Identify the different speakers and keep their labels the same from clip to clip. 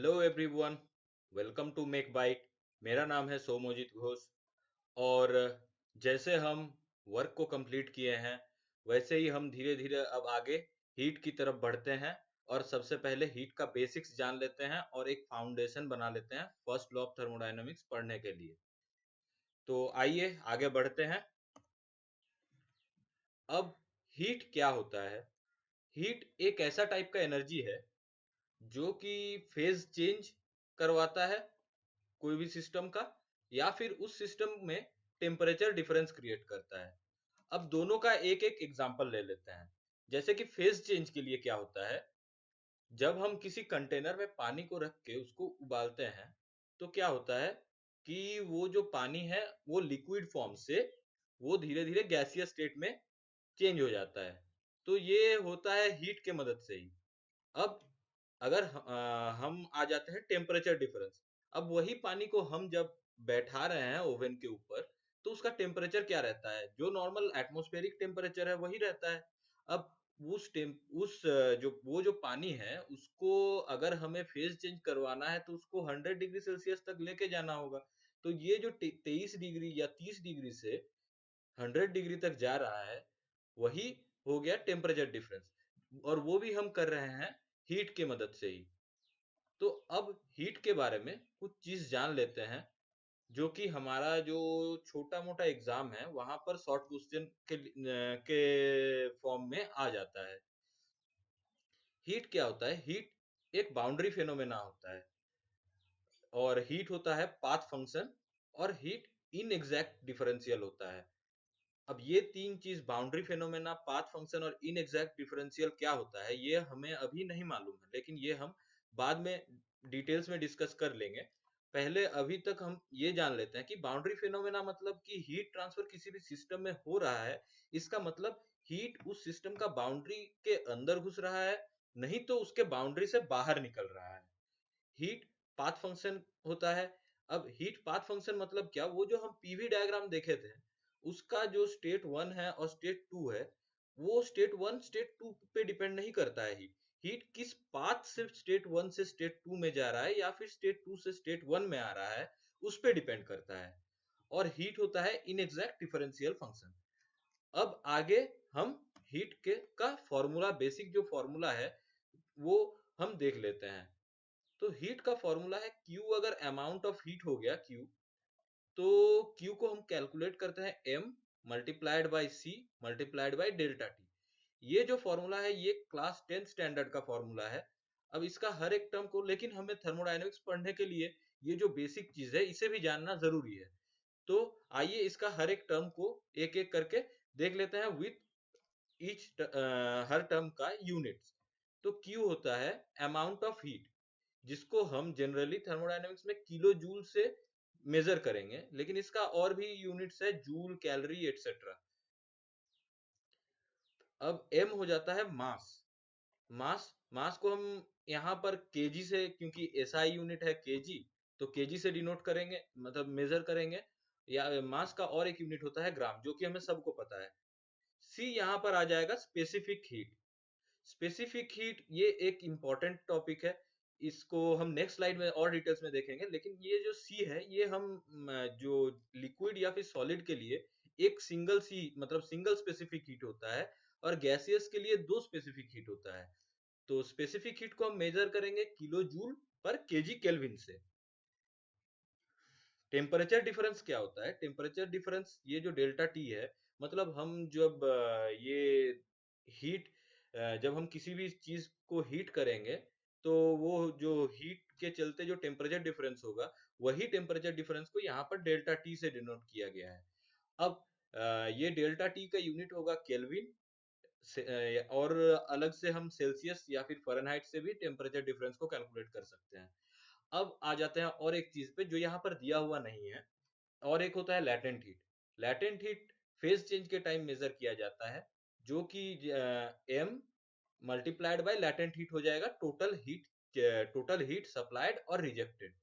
Speaker 1: Hello everyone, welcome to Make Byte. मेरा नाम है सोमोजित घोष। और जैसे हम वर्क को कंप्लीट किए हैं, वैसे ही हम धीरे धीरे अब आगे हीट की तरफ बढ़ते हैं। और सबसे पहले हीट का बेसिक्स जान लेते हैं और एक फाउंडेशन बना लेते हैं फर्स्ट लॉ ऑफ थर्मोडायनामिक्स पढ़ने के लिए। तो आइए आगे बढ़ते हैं। अब हीट क्या होता है? हीट एक ऐसा टाइप का एनर्जी है जो कि फेज चेंज करवाता है कोई भी सिस्टम का, या फिर उस सिस्टम में टेम्परेचर डिफरेंस क्रिएट करता है। अब दोनों का एक एक एग्जांपल ले लेते हैं। जैसे कि फेज चेंज के लिए क्या होता है, जब हम किसी कंटेनर में पानी को रख के उसको उबालते हैं, तो क्या होता है कि वो जो पानी है वो लिक्विड फॉर्म से वो धीरे धीरे गैसियस स्टेट में चेंज हो जाता है। तो ये होता है हीट के मदद से ही। अब अगर हम आ जाते हैं टेम्परेचर डिफरेंस। अब वही पानी को हम जब बैठा रहे हैं ओवन के ऊपर, तो उसका टेम्परेचर क्या रहता है? जो नॉर्मल एटमॉस्फेरिक टेम्परेचर है वही रहता है। अब जो पानी है उसको अगर हमें फेज चेंज करवाना है तो उसको 100 डिग्री सेल्सियस तक लेके जाना होगा। तो ये जो 23 डिग्री या 30 डिग्री से 100 डिग्री तक जा रहा है, वही हो गया टेम्परेचर डिफरेंस। और वो भी हम कर रहे हैं हीट के मदद से ही। तो अब हीट के बारे में कुछ चीज जान लेते हैं, जो कि हमारा जो छोटा मोटा एग्जाम है वहां पर शॉर्ट क्वेश्चन के फॉर्म में आ जाता है। हीट क्या होता है? हीट एक बाउंड्री फेनोमेना होता है। और हीट होता है पाथ फंक्शन। और हीट इनएग्जैक्ट डिफरेंशियल होता है। अब ये तीन चीज, बाउंड्री फेनोमेना, पाथ फंक्शन और इनएग्जैक्ट डिफरेंशियल, क्या होता है ये हमें अभी नहीं मालूम है, लेकिन ये हम बाद में डिटेल्स में डिस्कस कर लेंगे। पहले अभी तक हम ये जान लेते हैं कि बाउंड्री फेनोमेना मतलब कि हीट ट्रांसफर किसी भी सिस्टम में हो रहा है। इसका मतलब हीट उस सिस्टम का बाउंड्री के अंदर घुस रहा है, नहीं तो उसके बाउंड्री से बाहर निकल रहा है। हीट पाथ फंक्शन होता है। अब हीट पाथ फंक्शन मतलब क्या? वो जो हम पीवी डायग्राम देखे थे, उसका जो स्टेट वन है और स्टेट टू है, वो स्टेट वन स्टेट टू पे डिपेंड नहीं करता है। हीट हीट किस पाथ से स्टेट वन से स्टेट टू में जा रहा है या फिर स्टेट टू से स्टेट वन में आ रहा है, उस पे डिपेंड करता है। और हीट होता है इनएग्जैक्ट डिफरेंशियल फंक्शन। अब आगे हम हीट के का फॉर्मूला, बेसिक जो फॉर्मूला है वो हम देख लेते हैं। तो हीट का फॉर्मूला है Q। अगर अमाउंट ऑफ हीट हो गया Q, तो Q को हम कैलकुलेट करते हैं M multiplied by C multiplied by delta T. ये जो फॉर्मूला है ये क्लास 10 स्टैंडर्ड का फॉर्मूला है। अब इसका हर एक टर्म को, लेकिन हमें थर्मोडायनेमिक्स पढ़ने के लिए ये जो बेसिक चीज है इसे भी जानना जरूरी है। तो आइए इसका हर एक टर्म को एक एक करके देख लेते हैं विथ ईच हर टर्म का यूनिट्स। तो Q होता है अमाउंट ऑफ हीट, जिसको हम जनरली थर्मोडायनेमिक्स में किलो जूल से मेजर करेंगे, लेकिन इसका और भी यूनिट्स है, जूल, कैलोरी, एटसेट्रा। अब एम हो जाता है मास। मास मास को हम यहाँ पर केजी से, क्योंकि एसआई यूनिट है केजी, तो केजी से डिनोट करेंगे, मतलब मेजर करेंगे। या मास का और एक यूनिट होता है ग्राम, जो कि हमें सबको पता है। सी यहाँ पर आ जाएगा स्पेसिफिक हीट। स्पेसिफिक हीट ये एक इंपॉर्टेंट टॉपिक है। इसको हम नेक्स्ट स्लाइड में और डिटेल्स में देखेंगे, लेकिन ये जो सी है ये हम जो लिक्विड या फिर सॉलिड के लिए एक सिंगल सी, मतलब सिंगल स्पेसिफिक हीट होता है। और गैसियस के लिए दो स्पेसिफिक हीट होता है। तो स्पेसिफिक हीट को हम मेजर करेंगे kilo joule per KG kelvin से। टेम्परेचर डिफरेंस क्या होता है? टेम्परेचर डिफरेंस ये जो डेल्टा टी है, मतलब हम जब ये हीट, जब हम किसी भी चीज को हीट करेंगे, तो वो जो हीट के चलते जो टेम्परेचर डिफरेंस होगा, वही टेम्परेचर डिफरेंस को यहाँ पर डेल्टा टी से डिनोट किया गया है। अब ये डेल्टा टी का यूनिट होगा केल्विन और अलग से हम सेल्सियस या फिर फ़ारेनहाइट से भी टेम्परेचर डिफरेंस को कैलकुलेट कर सकते हैं। अब आ जाते हैं और एक चीज पे जो यहाँ पर दिया हुआ नहीं है। और एक होता है latent heat. Latent heat phase change के टाइम मेजर किया जाता है, जो कि M multiplied by latent heat हो जाएगा, टोटल हीट सप्लाइड और रिजेक्टेड।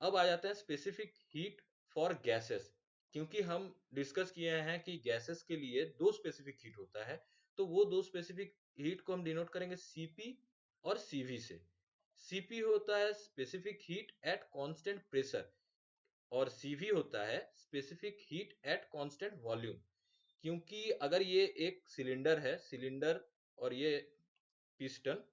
Speaker 1: अब आ जाते हैं स्पेसिफिक हीट फॉर गैसेस। क्योंकि हम डिस्कस किए हैं कि गैसेस के लिए दो स्पेसिफिक हीट होता है, तो वो दो स्पेसिफिक हीट को हम डिनोट करेंगे सीपी और सीवी से। सीपी होता है specific heat at constant pressure और सीवी होता है specific heat at constant volume. क्योंकि अगर ये एक सिलेंडर है, सिलेंडर और ये पिस्टन,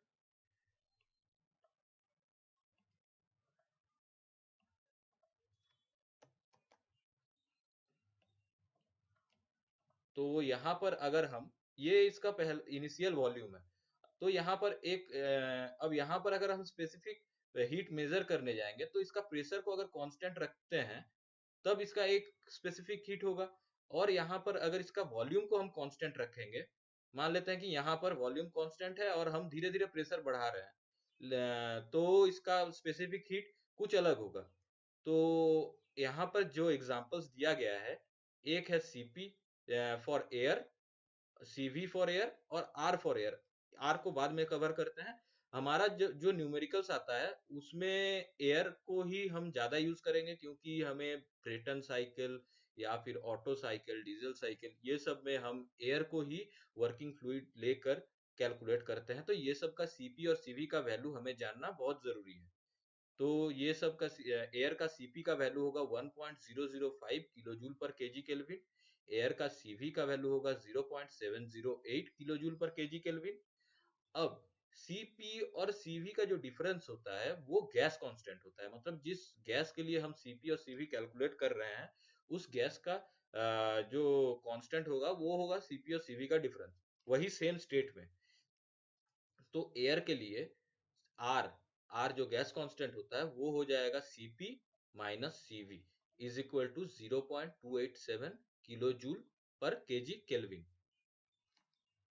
Speaker 1: तो यहाँ पर अगर हम, ये इसका पहला इनिशियल वॉल्यूम है, तो यहाँ पर एक अब यहाँ पर अगर हम स्पेसिफिक हीट मेजर करने जाएंगे तो इसका प्रेशर को अगर कांस्टेंट रखते हैं तब इसका एक स्पेसिफिक हीट होगा। और यहाँ पर अगर इसका वॉल्यूम को हम कांस्टेंट रखेंगे, मान लेते हैं कि यहाँ पर वॉल्यूम कांस्टेंट है और हम धीरे धीरे प्रेशर बढ़ा रहे हैं, तो इसका स्पेसिफिक हीट कुछ अलग होगा। तो यहाँ पर जो एग्जांपल्स दिया गया है, एक है CP for air, CV for air और आर फॉर एयर। आर को बाद में कवर करते हैं। हमारा जो जो न्यूमेरिकल्स आता है उसमें एयर को ही हम ज्यादा यूज करेंगे, क्योंकि हमें ब्रेटन साइकिल या फिर ऑटो साइकिल, डीजल साइकिल, ये सब में हम एयर को ही वर्किंग फ्लूइड लेकर कैलकुलेट करते हैं। तो ये सब का सीपी और सीवी का वैल्यू हमें जानना बहुत जरूरी है। तो ये सब का एयर का सीपी का वैल्यू होगा 1.005 kilo joule per KG kelvin. Air का सीवी का वैल्यू होगा 0.708 kilo joule per KG kelvin. अब सीपी और सीवी का जो डिफरेंस होता है वो गैस कांस्टेंट होता है, मतलब जिस गैस के लिए हम सीपी और सीवी कैलकुलेट कर रहे हैं उस गैस का जो कांस्टेंट होगा वो होगा सीपी और सीवी का डिफरेंस, वही सेम स्टेट में। तो एयर के लिए आर, आर जो गैस कांस्टेंट होता है वो हो जाएगा CP minus CV is equal to 0.287 kilo joule per KG kelvin.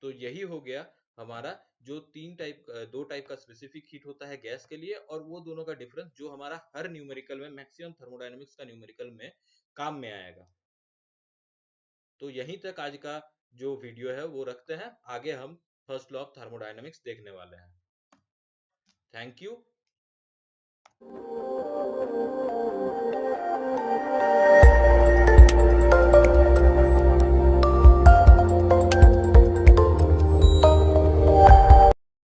Speaker 1: तो यही हो गया हमारा जो दो टाइप का स्पेसिफिक हीट होता है गैस के लिए, और वो दोनों का डिफरेंस जो हमारा हर न्यूमेरिकल में, मैक्सिमम थर्मोडायनेमिक्स का न्यूमेरिकल में काम में आएगा। तो यहीं तक आज का जो वीडियो है वो रखते हैं, आगे हम फर्स्ट लॉ ऑफ थर्मोडायनेमिक्स देखने वाले हैं। Thank you.